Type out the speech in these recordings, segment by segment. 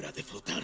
hora de flotar.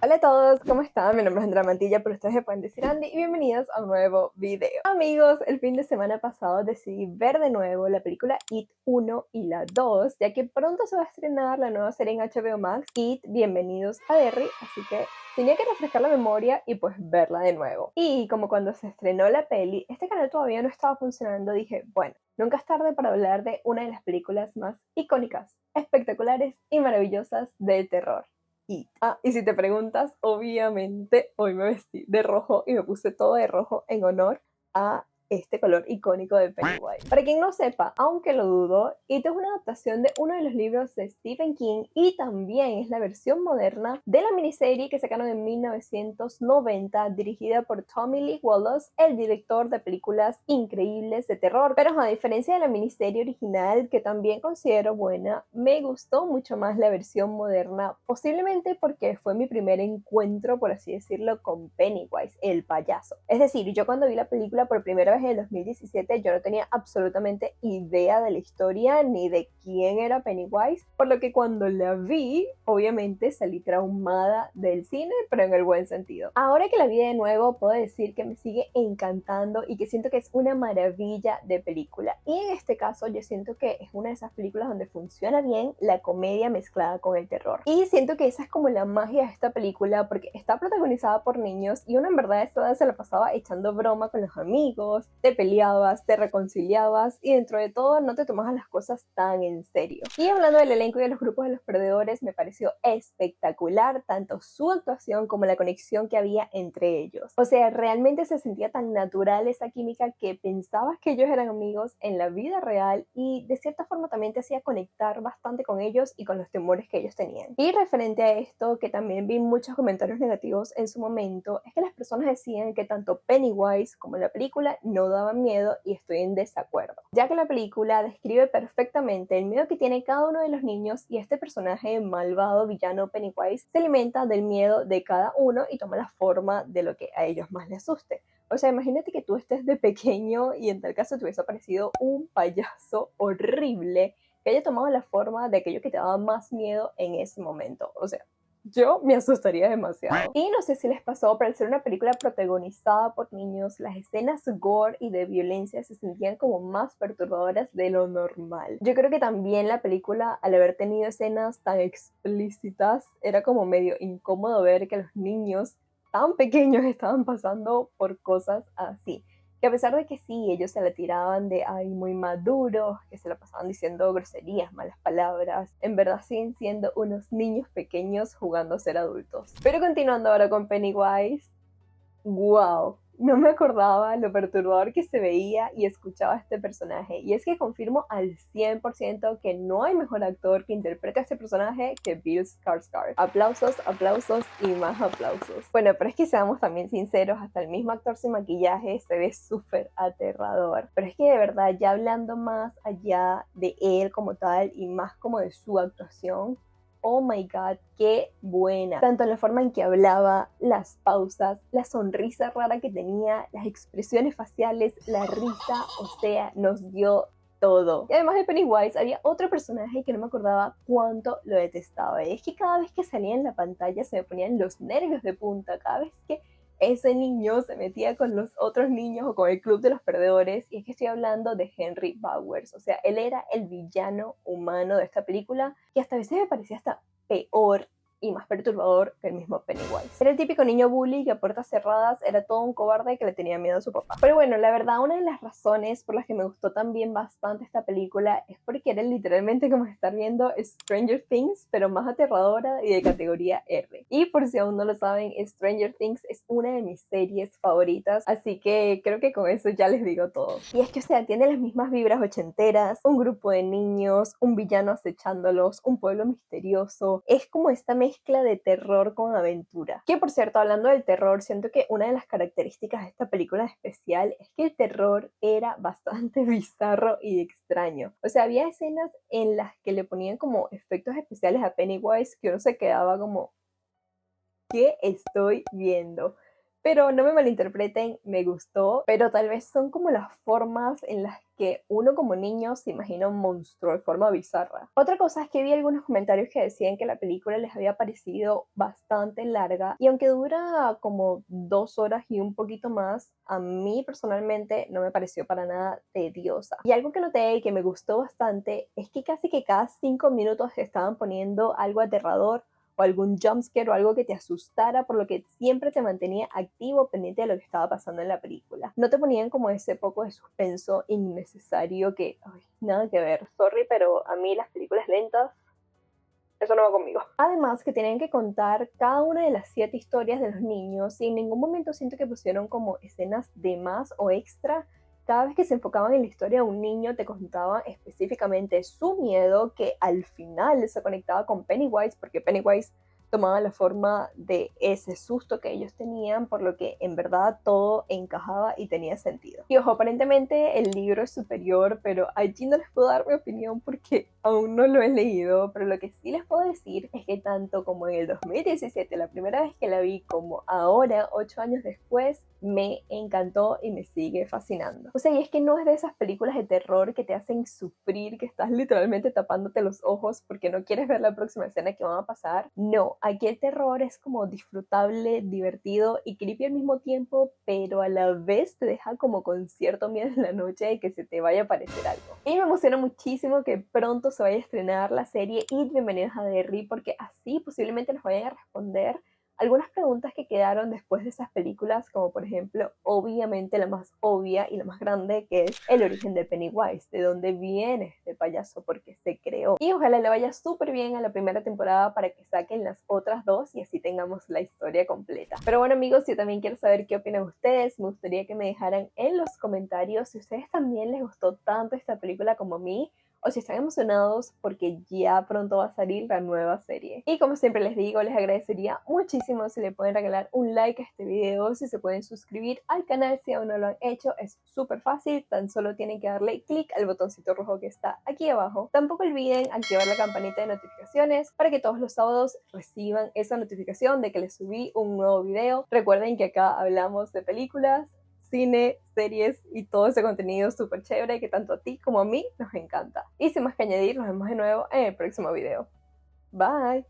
Hola a todos, ¿cómo están? Mi nombre es Andrea Mantilla, pero ustedes me pueden decir Andy y bienvenidos a un nuevo video. Amigos, el fin de semana pasado decidí ver de nuevo la película It 1 y la 2, ya que pronto se va a estrenar la nueva serie en HBO Max, It, Bienvenidos a Derry, así que tenía que refrescar la memoria y pues verla de nuevo. Y como cuando se estrenó la peli, este canal todavía no estaba funcionando, dije, bueno, nunca es tarde para hablar de una de las películas más icónicas, espectaculares y maravillosas del terror. Y si te preguntas, obviamente hoy me vestí de rojo y me puse todo de rojo en honor a este color icónico de Pennywise. Para quien no sepa, aunque lo dudo, It es una adaptación de uno de los libros de Stephen King y también es la versión moderna de la miniserie que sacaron en 1990 dirigida por Tommy Lee Wallace, el director de películas increíbles de terror. Pero a diferencia de la miniserie original, que también considero buena, me gustó mucho más la versión moderna, posiblemente porque fue mi primer encuentro, por así decirlo, con Pennywise, el payaso. Es decir, yo cuando vi la película por primera vez en el 2017, yo no tenía absolutamente idea de la historia ni de quién era Pennywise, por lo que cuando la vi, obviamente salí traumada del cine, pero en el buen sentido. Ahora que la vi de nuevo, puedo decir que me sigue encantando y que siento que es una maravilla de película. Y en este caso, yo siento que es una de esas películas donde funciona bien la comedia mezclada con el terror. Y siento que esa es como la magia de esta película, porque está protagonizada por niños y uno en verdad esta se la pasaba echando broma con los amigos, te peleabas, te reconciliabas y dentro de todo no te tomabas las cosas tan en serio. Y hablando del elenco y de los grupos de los perdedores, me pareció espectacular tanto su actuación como la conexión que había entre ellos. O sea, realmente se sentía tan natural esa química que pensabas que ellos eran amigos en la vida real y de cierta forma también te hacía conectar bastante con ellos y con los temores que ellos tenían. Y referente a esto, que también vi muchos comentarios negativos en su momento, es que las personas decían que tanto Pennywise como la película no daban miedo y estoy en desacuerdo, ya que la película describe perfectamente el miedo que tiene cada uno de los niños y este personaje malvado villano Pennywise se alimenta del miedo de cada uno y toma la forma de lo que a ellos más les asuste. O sea, imagínate que tú estés de pequeño y en tal caso te hubiese aparecido un payaso horrible que haya tomado la forma de aquello que te daba más miedo en ese momento. O sea, yo me asustaría demasiado. Y no sé si les pasó, pero al ser una película protagonizada por niños, las escenas gore y de violencia se sentían como más perturbadoras de lo normal. Yo creo que también la película, al haber tenido escenas tan explícitas, era como medio incómodo ver que los niños tan pequeños estaban pasando por cosas así. Que a pesar de que sí, ellos se la tiraban de ay, muy maduros, que se la pasaban diciendo groserías, malas palabras, en verdad siguen siendo unos niños pequeños jugando a ser adultos. Pero continuando ahora con Pennywise, wow, no me acordaba lo perturbador que se veía y escuchaba este personaje. Y es que confirmo al 100% que no hay mejor actor que interprete a este personaje que Bill Skarsgård. Aplausos, aplausos y más aplausos. Bueno, pero es que seamos también sinceros, hasta el mismo actor sin maquillaje se ve súper aterrador. Pero es que de verdad, ya hablando más allá de él como tal y más como de su actuación, oh my god, qué buena. Tanto la forma en que hablaba, las pausas, la sonrisa rara que tenía, las expresiones faciales, la risa, o sea, nos dio todo. Y además de Pennywise, había otro personaje que no me acordaba cuánto lo detestaba. Y es que cada vez que salía en la pantalla se me ponían los nervios de punta. Cada vez que ese niño se metía con los otros niños o con el club de los perdedores, y es que estoy hablando de Henry Bowers. O sea, él era el villano humano de esta película, que hasta a veces me parecía hasta peor y más perturbador que el mismo Pennywise. Era el típico niño bully que a puertas cerradas era todo un cobarde que le tenía miedo a su papá. Pero bueno, la verdad, una de las razones por las que me gustó también bastante esta película es porque era literalmente como estar viendo Stranger Things, pero más aterradora y de categoría R. Y por si aún no lo saben, Stranger Things es una de mis series favoritas, así que creo que con eso ya les digo todo. Y es que, o sea, tiene las mismas vibras ochenteras, un grupo de niños, un villano acechándolos, un pueblo misterioso. Es como esta mezcla de terror con aventura. Que por cierto, hablando del terror, siento que una de las características de esta película especial es que el terror era bastante bizarro y extraño. O sea, había escenas en las que le ponían como efectos especiales a Pennywise que uno se quedaba como, ¿qué estoy viendo? Pero no me malinterpreten, me gustó, pero tal vez son como las formas en las que uno como niño se imagina un monstruo de forma bizarra. Otra cosa es que vi algunos comentarios que decían que la película les había parecido bastante larga y aunque dura como 2 horas y un poquito más, a mí personalmente no me pareció para nada tediosa. Y algo que noté y que me gustó bastante es que casi que cada 5 minutos te estaban poniendo algo aterrador o algún jumpscare o algo que te asustara, por lo que siempre te mantenía activo, pendiente de lo que estaba pasando en la película. No te ponían como ese poco de suspenso innecesario que, ay, nada que ver. Sorry, pero a mí las películas lentas, eso no va conmigo. Además que tenían que contar cada una de las 7 historias de los niños y en ningún momento siento que pusieron como escenas de más o extra. Cada vez que se enfocaban en la historia de un niño te contaban específicamente su miedo, que al final se conectaba con Pennywise porque Pennywise tomaba la forma de ese susto que ellos tenían, por lo que en verdad todo encajaba y tenía sentido. Y ojo, aparentemente el libro es superior, pero allí no les puedo dar mi opinión porque aún no lo he leído, pero lo que sí les puedo decir es que tanto como en el 2017, la primera vez que la vi, como ahora, 8 años después, me encantó y me sigue fascinando. O sea, y es que no es de esas películas de terror que te hacen sufrir, que estás literalmente tapándote los ojos porque no quieres ver la próxima escena que van a pasar. No, aquí el terror es como disfrutable, divertido y creepy al mismo tiempo, pero a la vez te deja como con cierto miedo en la noche de que se te vaya a aparecer algo. Y me emociona muchísimo que pronto se vaya a estrenar la serie It, Bienvenidos a Derry, porque así posiblemente nos vayan a responder algunas preguntas que quedaron después de esas películas, como por ejemplo, obviamente la más obvia y la más grande, que es el origen de Pennywise, de dónde viene este payaso, porque se creó. Y ojalá le vaya súper bien a la primera temporada para que saquen las otras dos y así tengamos la historia completa. Pero bueno amigos, yo también quiero saber qué opinan ustedes, me gustaría que me dejaran en los comentarios si a ustedes también les gustó tanto esta película como a mí, o si están emocionados porque ya pronto va a salir la nueva serie. Y como siempre les digo, les agradecería muchísimo si le pueden regalar un like a este video, si se pueden suscribir al canal si aún no lo han hecho, es súper fácil, tan solo tienen que darle clic al botoncito rojo que está aquí abajo. Tampoco olviden activar la campanita de notificaciones para que todos los sábados reciban esa notificación de que les subí un nuevo video. Recuerden que acá hablamos de películas, cine, series y todo ese contenido súper chévere que tanto a ti como a mí nos encanta. Y sin más que añadir, nos vemos de nuevo en el próximo video. Bye.